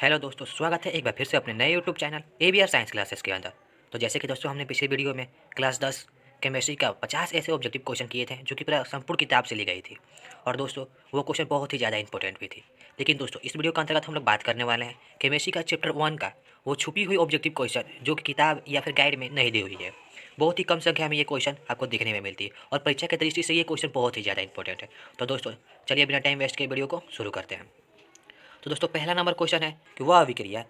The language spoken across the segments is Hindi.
हेलो दोस्तों, स्वागत है एक बार फिर से अपने नए YouTube channel ABR science classes के अंदर। तो जैसे कि दोस्तों हमने पिछले वीडियो में क्लास 10 केमिस्ट्री का 50 ऐसे ऑब्जेक्टिव क्वेश्चन किए थे जो कि पूरा संपूर्ण किताब से ली गई थी। और दोस्तों वो क्वेश्चन बहुत ही ज़्यादा इंपॉर्टेंट भी थी। लेकिन दोस्तों इस वीडियो के अंतर्गत हम लोग बात करने वाले हैं केमिस्ट्री का चैप्टर 1 का वो छुपी हुई ऑब्जेक्टिव क्वेश्चन जो कि किताब या फिर गाइड में नहीं दी हुई है। बहुत ही कम संख्या में ये क्वेश्चन आपको देखने में मिलती है और परीक्षा की दृष्टि से ये क्वेश्चन बहुत ही ज़्यादा इंपॉर्टेंट है। तो दोस्तों चलिए बिना टाइम वेस्ट के वीडियो को शुरू करते हैं। तो दोस्तों पहला नंबर क्वेश्चन है कि वह अभिक्रिया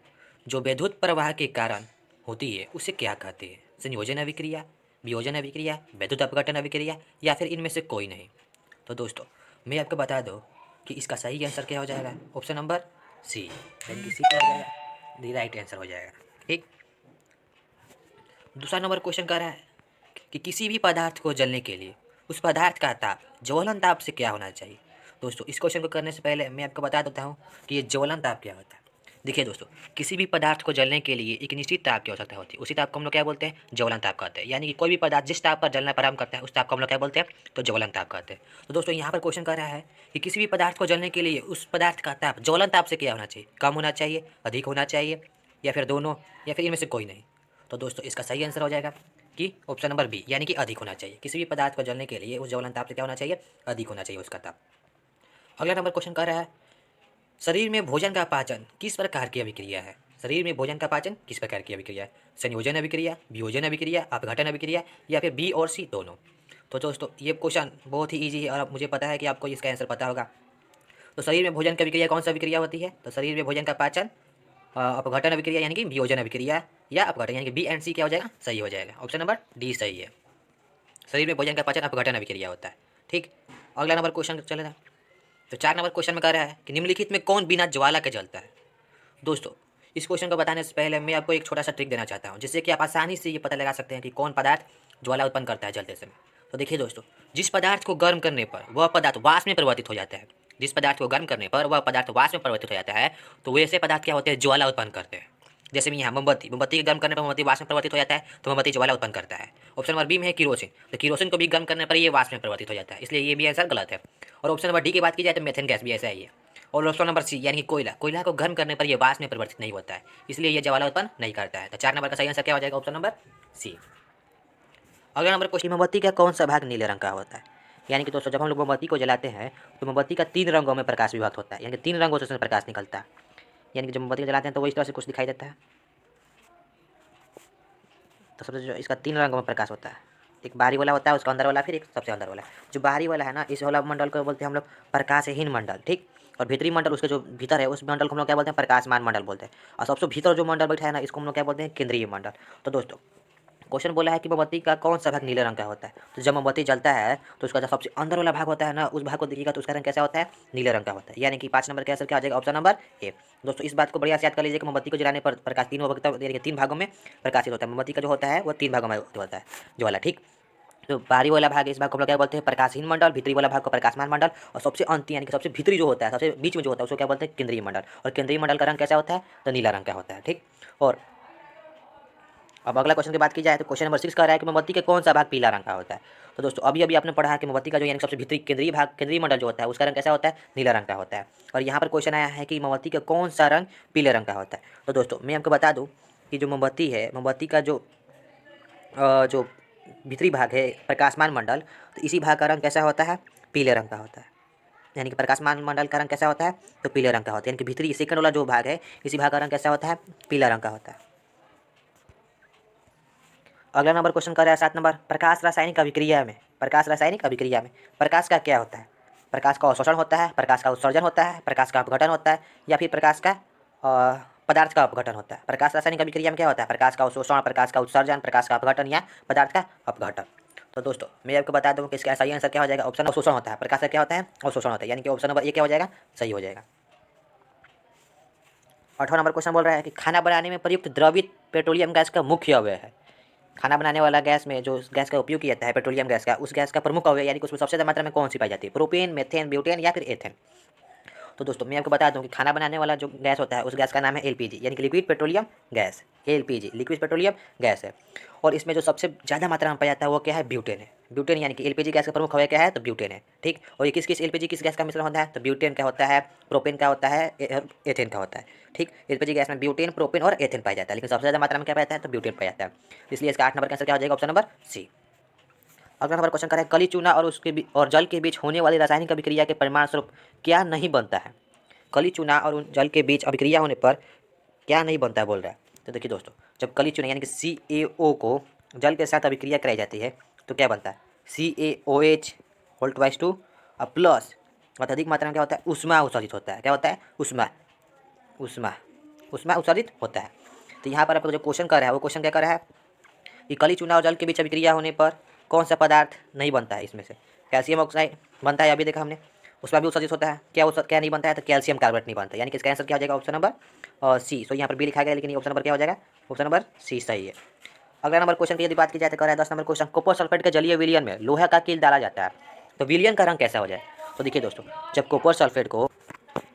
जो विद्युत प्रवाह के कारण होती है उसे क्या कहते हैं? संयोजन अभिक्रिया, वियोजन अभिक्रिया, विद्युत अपघटन अभिक्रिया या फिर इनमें से कोई नहीं। तो दोस्तों मैं आपको बता दूं कि इसका सही आंसर क्या हो जाएगा। ऑप्शन नंबर सी, यानी कि सी क्या हो जाएगा, दी राइट आंसर हो जाएगा। ठीक। दूसरा नंबर क्वेश्चन कह रहा है कि किसी भी पदार्थ को जलने के लिए उस पदार्थ का ताप ज्वलन ताप से क्या होना चाहिए। दोस्तों इस क्वेश्चन को करने से पहले मैं आपको बता देता हूँ कि ये ज्वलन ताप क्या होता है। देखिए दोस्तों, किसी भी पदार्थ को जलने के लिए एक निश्चित ताप की आवश्यकता होती है, उसी ताप को हम लोग क्या बोलते हैं, ज्वलन ताप कहते हैं। यानी कि कोई भी पदार्थ जिस ताप पर जलना प्रारंभ करता है उस ताप को हम लोग क्या बोलते हैं, तो ज्वलन ताप कहते हैं। तो दोस्तों यहाँ पर क्वेश्चन कर रहा है कि किसी भी पदार्थ को जलने के लिए उस पदार्थ का ताप ज्वलन ताप से क्या होना चाहिए, कम होना चाहिए, अधिक होना चाहिए या फिर दोनों या फिर इनमें से कोई नहीं। तो दोस्तों इसका सही आंसर हो जाएगा कि ऑप्शन नंबर बी, यानी कि अधिक होना चाहिए। किसी भी पदार्थ को जलने के लिए उस ज्वलन ताप से क्या होना चाहिए, अधिक होना चाहिए उसका ताप। अगला नंबर क्वेश्चन कर रहा है शरीर में भोजन का पाचन किस प्रकार की अभिक्रिया है। शरीर में भोजन का पाचन किस प्रकार की अभिक्रिया है? संयोजन अभिक्रिया, वियोजन अभिक्रिया, अपघटन अभिक्रिया या फिर बी और सी दोनों। तो दोस्तों ये क्वेश्चन बहुत ही ईजी है और मुझे पता है कि आपको इसका आंसर पता होगा। तो शरीर में भोजन की अभिक्रिया कौन सा अभिक्रिया होती है? तो शरीर में भोजन का पाचन, अपघटन अभिक्रिया यानी कि वियोजन अभिक्रिया या अपघटन, यानी कि बी एंड सी क्या हो जाएगा, सही हो जाएगा। ऑप्शन नंबर डी सही है। शरीर में भोजन का पाचन अपघटन अभिक्रिया होता है। ठीक। अगला नंबर क्वेश्चन चलेगा। तो 4 नंबर क्वेश्चन में कह रहा है कि निम्नलिखित में कौन बिना ज्वाला के जलता है। दोस्तों इस क्वेश्चन को बताने से पहले मैं आपको एक छोटा सा ट्रिक देना चाहता हूँ जिससे कि आप आसानी से ये पता लगा सकते हैं कि कौन पदार्थ ज्वाला उत्पन्न करता है जलते समय। तो देखिए दोस्तों, जिस पदार्थ को गर्म करने पर वह पदार्थ वाष्प में परिवर्तित हो जाता है, जिस पदार्थ को गर्म करने पर वह पदार्थ वाष्प में परिवर्तित हो जाता है, तो वैसे पदार्थ क्या होते हैं, ज्वाला उत्पन्न करते हैं। जैसे मैं यहाँ मोमबत्ती, मोमबत्ती के गर्म करने पर मोमबत्ती वाष्प में परिवर्तित हो जाता है, तो मोमबत्ती ज्वाला उत्पन्न करता है। ऑप्शन नंबर बी में है किरोसिन, तो किरोसिन को भी गर्म करने पर ये वाष्प में परिवर्तित हो जाता है, इसलिए ये भी आंसर गलत है। और ऑप्शन नंबर डी की बात की जाए तो मेथेन गैस भी ऐसा ही है। और ऑप्शन नंबर सी यानी कि कोयला, कोयला को गर्म करने पर यह वाष्प में परिवर्तित नहीं होता है, इसलिए यह ज्वाला उत्पन्न नहीं करता है। तो 4 नंबर का सही आंसर क्या हो जाएगा, ऑप्शन नंबर सी। अगला नंबर क्वेश्चन, मोमबत्ती का कौन सा भाग नीले रंग का होता है। यानी कि दोस्तों जब हम लोग मोमबत्ती को जलाते हैं तो मोमबत्ती का 3 रंगों में प्रकाश विभाग होता है, यानी कि 3 रंगों से उसमें प्रकाश निकलता है। यानी कि जब मोमबत्ती को जलाते हैं तो वो इस तरह से कुछ दिखाई देता है। तो सबसे जो इसका 3 रंगों में प्रकाश होता है, एक बाहरी वाला होता है, उसका अंदर वाला, फिर एक सबसे अंदर वाला। जो बाहरी वाला है ना, इस वाला मंडल को बोलते हैं हम लोग प्रकाशहीन मंडल। ठीक। और भीतरी मंडल, उसके जो भीतर है उस मंडल को हम लोग क्या बोलते हैं, प्रकाशमान मंडल बोलते हैं। और सबसे भीतर जो मंडल बैठा है ना, इसको हम लोग क्या बोलते हैं, केंद्रीय मंडल। तो दोस्तों क्वेश्चन बोला है कि मोमबत्ती का कौन सा भाग नीले रंग का होता है। तो जब मोमबत्ती जलता है तो उसका जो सबसे अंदर वाला भाग होता है ना, उस भाग को देखिएगा तो उसका रंग कैसा होता है, नीले रंग का होता है। यानी कि 5 नंबर का आंसर क्या आ जाएगा, ऑप्शन नंबर ए। दोस्तों इस बात को बढ़िया से याद कर लीजिए कि मोमबत्ती को जलाने पर प्रकाश 3 भागों में प्रकाशित होता है। मोमबत्ती का जो होता है वो 3 भागों में होता है ज्वाला। ठीक। तो बाहरी वाला भाग, इस भाग को हम लोग क्या बोलते हैं, प्रकाशहीन मंडल। भीतरी वाला भाग को प्रकाशमान मंडल। और सबसे अंत यानी कि सबसे भीतरी जो होता है, सबसे बीच में जो होता है, उसको क्या बोलते हैं, केंद्रीय मंडल। और केंद्रीय मंडल का रंग कैसा होता है, तो नीला रंग का होता है। ठीक। और अब अगला क्वेश्चन की बात की जाए तो क्वेश्चन नंबर 6 कह रहा है कि मोमबत्ती के कौन सा भाग पीला रंग का होता है। तो दोस्तों अभी अभी आपने पढ़ा है कि मोमबत्ती का जो यानी सबसे भीतरी केंद्रीय भाग, केंद्रीय मंडल जो होता है, उसका रंग कैसा होता है, नीला रंग का होता है। और यहाँ पर क्वेश्चन आया है कि मोमबत्ती का कौन सा रंग पीले रंग का होता है। तो दोस्तों मैं आपको बता दूँ कि जो मोमबत्ती है, मोमबत्ती का जो भीतरी भाग है प्रकाशमान मंडल, तो इसी भाग का रंग कैसा होता है, पीले रंग का होता है। यानी कि प्रकाशमान मंडल का रंग कैसा होता है, तो पीले रंग का होता है। यानी कि भीतरी सेकंड वाला जो भाग है, इसी भाग का रंग कैसा होता है, पीला रंग का होता है। अगला नंबर क्वेश्चन कर रहा है 7 नंबर, प्रकाश रासायनिक अभिक्रिया में, प्रकाश रासायनिक अभिक्रिया में प्रकाश का क्या होता है। प्रकाश का अवशोषण होता है, प्रकाश का उत्सर्जन होता है, प्रकाश का अपघटन होता है या फिर प्रकाश का पदार्थ का अपघटन होता है। प्रकाश रासायनिक अभिक्रिया में क्या होता है, प्रकाश का अवशोषण, प्रकाश का उत्सर्जन, प्रकाश का अपघटन या पदार्थ का अपघटन। तो दोस्तों मैं आपको बता दूं कि इसका सही आंसर क्या हो जाएगा, ऑप्शन अवशोषण होता है। प्रकाश का क्या होता है, अवशोषण होता है, यानी कि ऑप्शन नंबर ए क्या हो जाएगा, सही हो जाएगा। 8वां नंबर क्वेश्चन बोल रहा है कि खाना बनाने में प्रयुक्त द्रवित पेट्रोलियम गैस का मुख्य अवयव है। खाना बनाने वाला गैस में जो गैस का उपयोग किया जाता है, पेट्रोलियम गैस का, उस गैस का प्रमुख अवयव यानी कि उसमें सबसे ज़्यादा मात्रा में कौन सी पाई जाती है, प्रोपेन, मेथेन, ब्यूटेन या फिर एथेन। तो दोस्तों मैं आपको बता दूं कि खाना बनाने वाला जो गैस होता है उस गैस का नाम है एलपीजी, यानी कि liquid petroleum gas. LPG liquid petroleum gas है। और इसमें जो सबसे ज़्यादा मात्रा में पाया जाता है वो क्या है, ब्यूटेन है। ब्यूटेन यानी कि एलपीजी गैस का प्रमुख अवयव क्या है, तो ब्यूटेन है। ठीक, और ये किस एलपीजी किस गैस का मिश्रण होता है, तो ब्यूटेन का होता है, प्रोपेन का होता है, एथेन का होता है। ठीक, एलपीजी गैस में ब्यूटेन, प्रोपेन और एथेन पाया जाता है, लेकिन सबसे ज़्यादा मात्रा में क्या पाया जाता है, तो ब्यूटेन पाया जाता है। इसलिए इसका 8 नंबर का आंसर क्या हो जाएगा, ऑप्शन नंबर सी। अगला नंबर क्वेश्चन करें, कली चूना और उसके और जल के बीच होने वाली रासायनिक अभिक्रिया के परिणाम स्वरूप क्या नहीं बनता है। कली चूना और जल के बीच अभिक्रिया होने पर क्या नहीं बनता है बोल रहा है। तो देखिए दोस्तों, जब कली चूना यानी कि CaO को जल के साथ अभिक्रिया कराई जाती है तो क्या बनता है, CaOH whole twice two plus अत्यधिक मात्रा में क्या होता है, उष्मा उत्सर्जित होता है। क्या होता है, उष्मा उष्मा उष्मा उत्सर्जित होता है। तो यहाँ पर आपको जो क्वेश्चन कर रहा है वो क्वेश्चन क्या कर रहा है कि कली चूना और जल के बीच अभिक्रिया होने पर कौन सा पदार्थ नहीं बनता है। इसमें से कैल्शियम ऑक्साइड बनता है, अभी देखा हमने, उसमें भी उत्सर्जित होता है। क्या नहीं बनता है, तो कैल्शियम कार्बोनेट नहीं बनता, यानी कि इसका आंसर क्या हो जाएगा, ऑप्शन नंबर सी। सो यहाँ पर बी लिखा गया, लेकिन ये ऑप्शन नंबर क्या हो जाएगा, ऑप्शन नंबर सी सही है। अगला नंबर क्वेश्चन की यदि बात की जाए तो कर रहा है 10 नंबर क्वेश्चन, कॉपर सल्फेट के जलीय विलयन में लोहा का कील डाला जाता है तो विलयन का रंग कैसा हो जाए। तो देखिए दोस्तों, जब कॉपर सल्फेट को,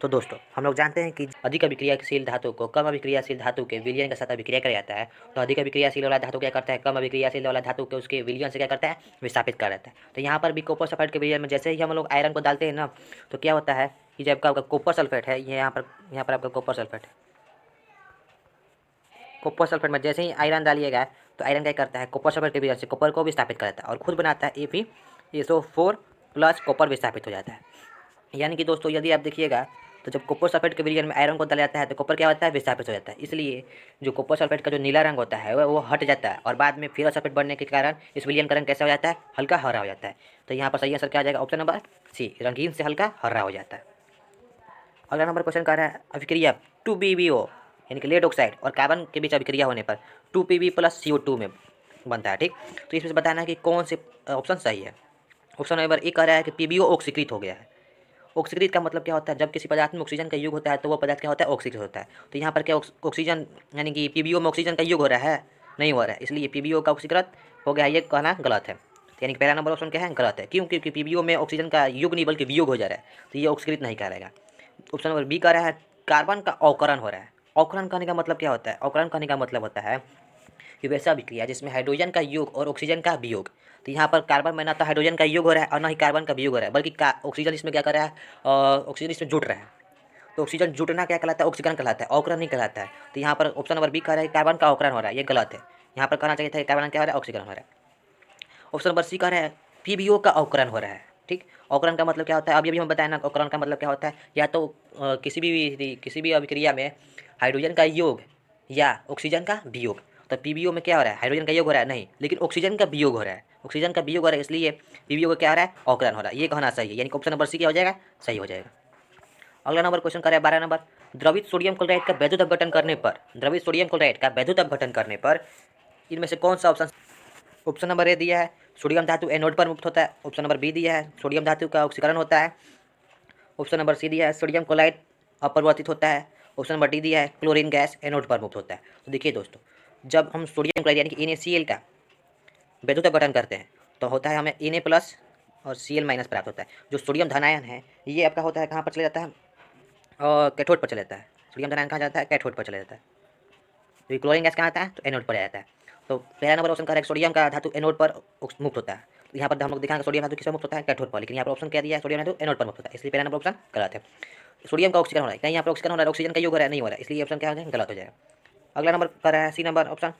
तो दोस्तों हम लोग जानते हैं कि अधिक अभिक्रियाशील धातु को कम अभिक्रियाशील धातु के विलयन के साथ अभिक्रिया किया जाता है। तो अधिक अभिक्रियाशील वाला धातु क्या करता है, कम अभिक्रियाशील वाला धातु के उसके विलयन से क्या करता है, विस्थापित कर देता है। तो यहाँ पर भी कॉपर सल्फेट के विलयन में जैसे ही हम लोग आयरन को डालते हैं ना, तो क्या होता है कि जब आपका कॉपर सल्फेट है, ये यहाँ पर आपका कॉपर सल्फेट है, कॉपर सल्फेट में जैसे ही आयरन डालिएगा तो आयरन क्या करता है, कॉपर सल्फेट के विलयन से कॉपर को विस्थापित कर देता है और खुद बनाता है Fe2SO4 प्लस कॉपर विस्थापित हो जाता है। यानी कि दोस्तों यदि आप देखिएगा तो जब कॉपर सल्फेट के विलयन में आयरन को डाला जाता है तो कॉपर क्या होता है, विस्थापित हो जाता है। इसलिए जो कॉपर सल्फेट का जो नीला रंग होता है वो हट जाता है और बाद में फेरस सल्फेट बनने के कारण इस विलयन का रंग कैसा हो जाता है, हल्का हरा हो जाता है। तो यहाँ पर सही आंसर क्या आ जाएगा, ऑप्शन नंबर सी, रंगीन से हल्का हरा हो जाता है। अगला नंबर क्वेश्चन कर रहा है, अभिक्रिया 2PbO यानी कि लेड ऑक्साइड और कार्बन के बीच अभिक्रिया होने पर 2Pb प्लस CO2 में बनता है। ठीक, तो इसमें से बताना है कि कौन से ऑप्शन सही है। ऑप्शन नंबर ए कह रहा है कि PbO ऑक्सीकृत हो गया है। ऑक्सीकृत का मतलब क्या होता है, जब किसी पदार्थ में ऑक्सीजन का युग होता है तो वो पदार्थ क्या होता है, ऑक्सीकृत होता है। तो यहाँ पर क्या ऑक्सीजन यानी कि PbO में ऑक्सीजन का युग हो रहा है, नहीं हो रहा है, इसलिए PbO का ऑक्सीकृत हो गया है, ये कहना गलत है। यानी कि पहला नंबर ऑप्शन क्या है, गलत है। क्यों, क्योंकि PbO में ऑक्सीजन का युग नहीं बल्कि वियोग हो जा रहा है, तो ये ऑक्सीकृत नहीं कहलाएगा। ऑप्शन नंबर बी कह रहा है कार्बन का अवकरण हो रहा है। अवकरण कहने का मतलब क्या होता है, अवकरण कहने का मतलब होता है कि वैसा अभिक्रिया जिसमें हाइड्रोजन का योग और ऑक्सीजन का वियोग। तो यहाँ पर कार्बन में ना तो हाइड्रोजन का योग हो रहा है और ना ही कार्बन का वियोग हो रहा है, बल्कि ऑक्सीजन इसमें क्या कर रहा है, ऑक्सीजन इसमें जुट रहा है। तो ऑक्सीजन जुटना क्या कहलाता है, ऑक्सीकरण कहलाता है, अवकरण नहीं कहलाता है। तो यहाँ पर ऑप्शन नंबर बी कह रहा है कार्बन का अवकरण हो रहा है, ये गलत है। यहाँ पर कहना चाहिए था कार्बन क्या हो रहा है, ऑक्सीकरण हो रहा है। ऑप्शन नंबर सी कह रहा है PbO का अवकरण हो रहा है। ठीक, अवकरण का मतलब क्या होता है, अभी हम बताया ना, अवकरण का मतलब क्या होता है, या तो किसी भी अभिक्रिया में हाइड्रोजन का योग या ऑक्सीजन का वियोग। तो PbO में क्या हो रहा है, हाइड्रोजन का योग हो रहा है नहीं, लेकिन ऑक्सीजन का वियोग हो रहा है, ऑक्सीजन का वियोग हो रहा है, इसलिए PbO का क्या हो रहा है, अवकरण हो रहा है। ये कहना सही है, यानी कि ऑप्शन नंबर सी क्या हो जाएगा, सही हो जाएगा। अगला नंबर क्वेश्चन करें 12 नंबर, द्रवित सोडियम क्लोराइड का वैद्युत अपघटन करने पर, द्रवित सोडियम क्लोराइड का वैद्युत अपघटन करने पर इनमें से कौन सा ऑप्शन। ऑप्शन नंबर ए दिया है सोडियम धातु एनोड पर मुक्त होता है। ऑप्शन नंबर बी दिया है सोडियम धातु का ऑक्सीकरण होता है। ऑप्शन नंबर सी दिया है सोडियम क्लोराइड अपरिवर्तित होता है। ऑप्शन नंबर डी दिया है क्लोरीन गैस एनोड पर मुक्त होता है। तो देखिए दोस्तों, जब हम सोडियम क्लोराइड यानी कि NaCl का वैद्युत अपघटन करते हैं तो होता है हमें Na प्लस और Cl माइनस प्राप्त होता है। जो सोडियम धनायन है ये आपका होता है कहाँ पर चले जाता है, कैथोड पर चले जाता है। सोडियम धनायन कहाँ जाता है, कैथोड पर चले जाता है। तो क्लोरीन गैस कहाँ आता है, तो एनोड पर आ जाता है। तो पहला नंबर ऑप्शन करेक्ट, सोडियम का धातु एनोड पर मुक्त होता है। तो यहाँ पर हम लोग दिखाएंगे सोडियम धातु किस पर मुक्त होता है, कैथोड पर, लेकिन यहाँ पर ऑप्शन क्या दिया है, सोडियम धातु एनोड पर मुक्त होता है, इसलिए पहला नंबर ऑप्शन गलत है। सोडियम का ऑक्सीकरण हो रहा है, कहीं यहाँ पर ऑक्सीकरण हो रहा है, ऑक्सीजन का योग हो रहा है, नहीं हो रहा है, इसलिए ऑप्शन क्या हो जाएगा, गलत हो जाएगा। अगला नंबर कर रहा है सी नंबर ऑप्शन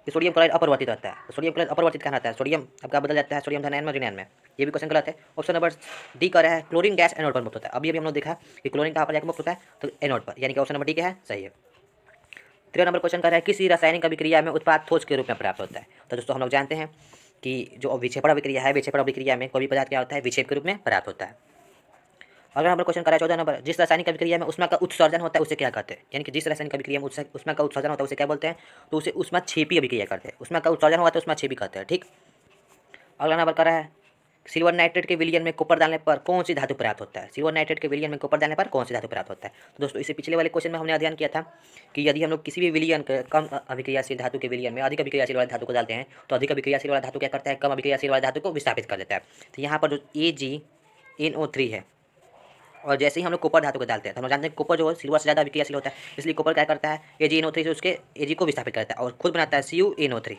कि सोडियम क्लोराइड अपरिवर्तित होता है। तो सोडियम क्लोराइड अपरिवर्तित कहना आता है, सोडियम आपका बदल जाता है सोडियम धनायन में ऋणायन में, ये भी क्वेश्चन गलत है। ऑप्शन नंबर डी कर रहा है क्लोरीन गैस एनोड पर मुक्त होता है। अभी हम लोग देखा कि क्लोरीन कहाँ पर जाकर मुक्त होता है, तो एनोड पर, यानी कि ऑप्शन नंबर डी क्या है, सही है। 13 नंबर क्वेश्चन कर रहा है किसी रासायनिक अभिक्रिया में उत्पाद ठोस के रूप में प्राप्त होता है। तो दोस्तों हम लोग जानते हैं कि जो विक्षेपण अभिक्रिया है, विक्षेपण अभिक्रिया में कोई भी पदार्थ क्या होता है, विक्षेप के रूप में प्राप्त होता है। अगला नंबर क्वेश्चन करा 14 नंबर, जिस रासायनिक अभिक्रिया में ऊष्मा का उत्सर्जन होता है उसे क्या कहते हैं, यानी कि जिस रासायनिक अभिक्रिया में ऊष्मा का उत्सर्जन होता है उसे क्या बोलते हैं, तो उसे ऊष्माक्षेपी अभिक्रिया कहते हैं। ऊष्मा का उत्सर्जन हुआ तो ऊष्माक्षेपी कहते हैं। ठीक, अगला नंबर करा है सिल्वर नाइट्रेट के विलयन में कॉपर डालने पर कौन सी धातु प्राप्त होता है। सिल्वर नाइट्रेट के विलयन में कॉपर डालने पर कौन सी धातु प्राप्त होता है। तो दोस्तों इससे पिछले वाले क्वेश्चन में हमने अध्ययन किया था कि यदि हम लोग किसी भी विलयन कम अभिक्रियाशील धातु के विलयन में अधिक अभिक्रियाशील वाले धातु को डालते हैं तो अधिक अभिक्रियाशील वाला धातु क्या करता है, कम अभिक्रियाशील वाले धातु को विस्थापित कर देता है। तो यहाँ पर जो AgNO3 है और जैसे ही हम लोग कॉपर धातु को डालते हैं तो हम जानते हैं कॉपर जो है सिल्वर से ज़्यादा अभिक्रियाशील होता है, इसलिए कॉपर क्या करता है, AgNO3 से उसके Ag को विस्थापित करता है और खुद बनाता है CuNO3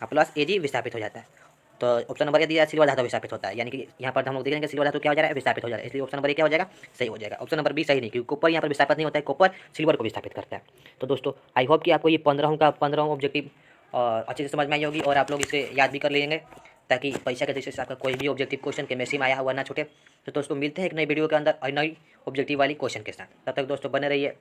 प्लस Ag विस्थापित हो जाता है। तो ऑप्शन नंबर ए दिया सिल्वर धातु विस्थापित होता है, यानी कि यहाँ पर हम लोग देखेंगे सिल्वर धातु क्या हो जा रहा है, विस्थापित हो जा रहा है, इसलिए ऑप्शन नंबर ए क्या हो जाएगा, सही हो जाएगा। ऑप्शन नंबर बी सही नहीं, क्योंकि कॉपर यहाँ पर विस्थापित नहीं होता है, कॉपर सिल्वर को विस्थापित करता है। तो दोस्तों आई होप कि आपको ये 15 ऑब्जेक्टिव अच्छे से समझ में आई होगी और आप लोग इसे याद भी कर लेंगे, ताकि परीक्षा के दृष्टि से आपका कोई भी ऑब्जेक्टिव क्वेश्चन केमिस्ट्री में आया हुआ ना छूटे। तो दोस्तों मिलते हैं एक नई वीडियो के अंदर और नई ऑब्जेक्टिव वाली क्वेश्चन के साथ। तब तक दोस्तों बने रहिए।